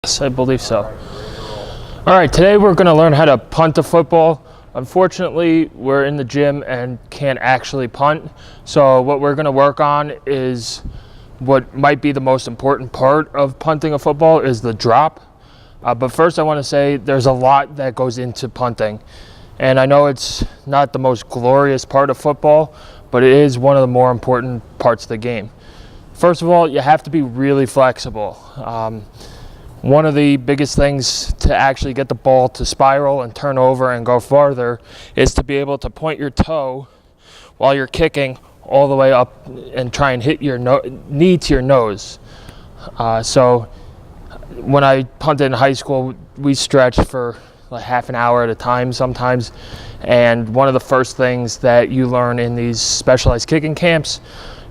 Yes, I believe so. All right, today we're going to learn how to punt a football. Unfortunately, we're in the gym and can't actually punt. So what we're going to work on is what might be the most important part of punting a football is the drop. But first I want to say there's a lot that goes into punting. And I know it's not the most glorious part of football, but it is one of the more important parts of the game. First of all, you have to be really flexible. One of the biggest things to actually get the ball to spiral and turn over and go farther is to be able to point your toe while you're kicking all the way up and try and hit your knee to your nose. So when I punted in high school, we stretched for like half an hour at a time sometimes. And one of the first things that you learn in these specialized kicking camps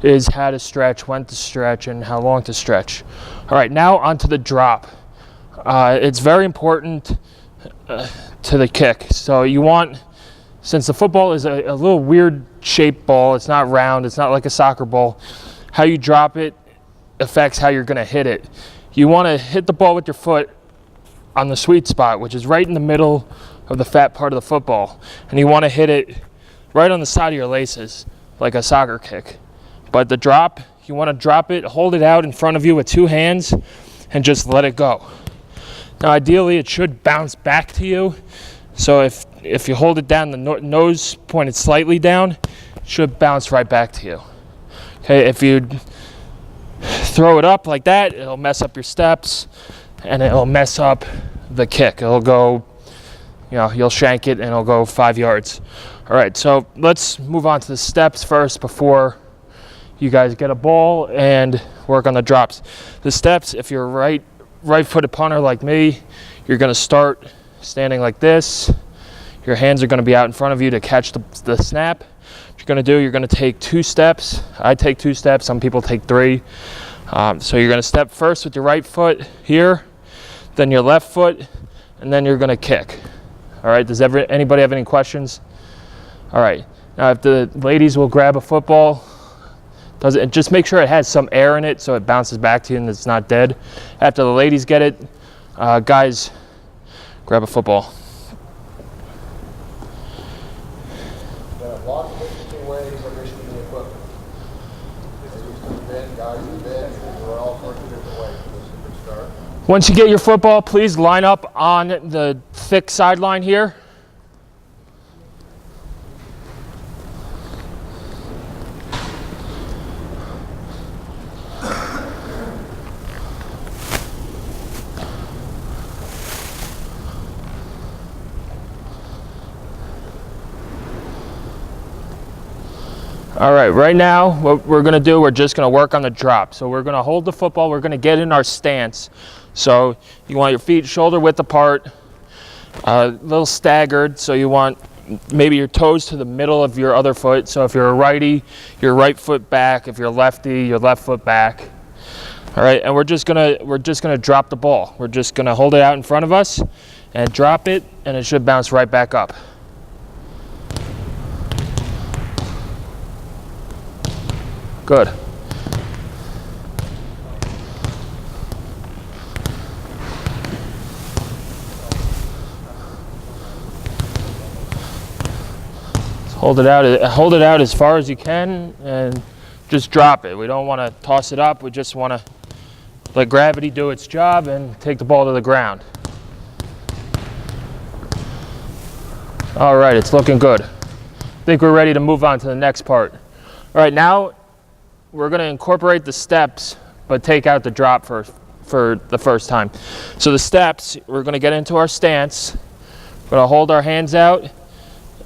is how to stretch, when to stretch, and how long to stretch. All right, now onto the drop. It's very important to the kick. So you want, since the football is a little weird shaped ball, it's not round, it's not like a soccer ball, how you drop it affects how you're going to hit it. You want to hit the ball with your foot on the sweet spot, which is right in the middle of the fat part of the football. And you want to hit it right on the side of your laces, like a soccer kick. But the drop, you want to drop it, hold it out in front of you with two hands, and just let it go. Now ideally it should bounce back to you. So if you hold it down, the nose pointed slightly down, it should bounce right back to you. Okay, if you throw it up like that, it'll mess up your steps and it'll mess up the kick. It'll go, you'll shank it and it'll go 5 yards. All right, so let's move on to the steps first before you guys get a ball and work on the drops. The steps, if you're right-footed punter like me, you're going to start standing like this. Your hands are going to be out in front of you to catch the snap. What you're going to do, you're going to take 2 steps. I take 2 steps. Some people take 3. So you're going to step first with your right foot here, then your left foot, and then you're going to kick. All right, does anybody have any questions? All right, now if the ladies will grab a football, just make sure it has some air in it so it bounces back to you and it's not dead. After the ladies get it, guys, grab a football. There are lots of interesting ways of issuing the equipment. We're all sorts of different ways. This is a good start. Once you get your football, please line up on the thick sideline here. All right, right now what we're going to do, we're just going to work on the drop. So we're going to hold the football, we're going to get in our stance. So you want your feet shoulder width apart, a little staggered, so you want maybe your toes to the middle of your other foot. So if you're a righty, your right foot back. If you're a lefty, your left foot back. All right, and we're just gonna drop the ball. We're just gonna hold it out in front of us and drop it, and it should bounce right back up. Good. Hold it out as far as you can and just drop it. We don't want to toss it up. We just want to let gravity do its job and take the ball to the ground. All right, it's looking good. I think we're ready to move on to the next part. All right, now we're going to incorporate the steps, but take out the drop for the first time. So the steps, we're going to get into our stance. We're going to hold our hands out,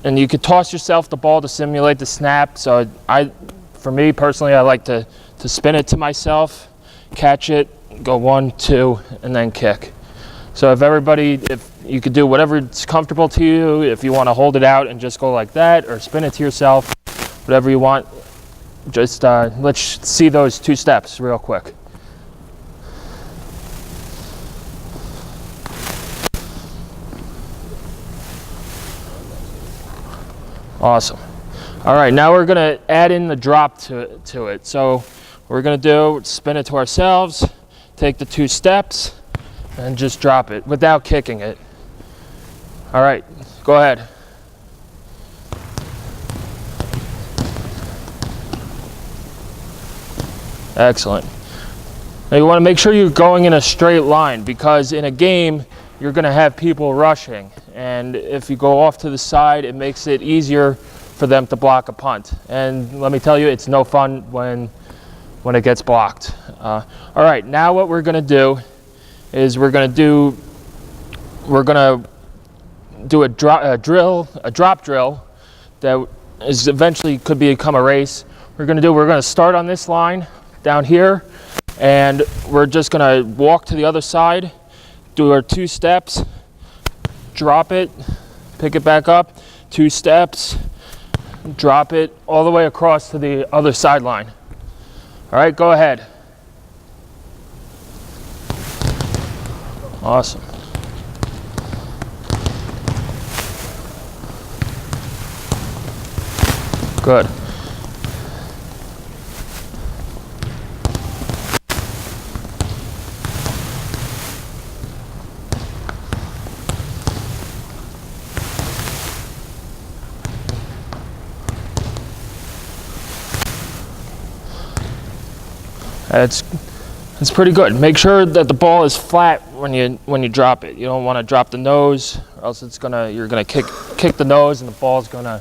and you could toss yourself the ball to simulate the snap. So for me personally, I like to spin it to myself, catch it, go 1, 2, and then kick. So if you could do whatever's comfortable to you, if you want to hold it out and just go like that, or spin it to yourself, whatever you want. Just let's see those 2 steps real quick. Awesome. All right, now we're going to add in the drop to it. So what we're going to do, spin it to ourselves, take the 2 steps, and just drop it without kicking it. All right, go ahead. Excellent. Now you want to make sure you're going in a straight line, because in a game you're going to have people rushing, and if you go off to the side, it makes it easier for them to block a punt. And let me tell you, it's no fun when it gets blocked. All right, now what we're going to do is we're going to do a drop drill that is eventually could become a race. We're going to start on this line down here, and we're just going to walk to the other side, do our 2 steps, drop it, pick it back up, 2 steps, drop it all the way across to the other sideline. All right, go ahead. Awesome. Good. It's pretty good. Make sure that the ball is flat when you drop it. You don't want to drop the nose, or else you're gonna kick the nose, and the ball's gonna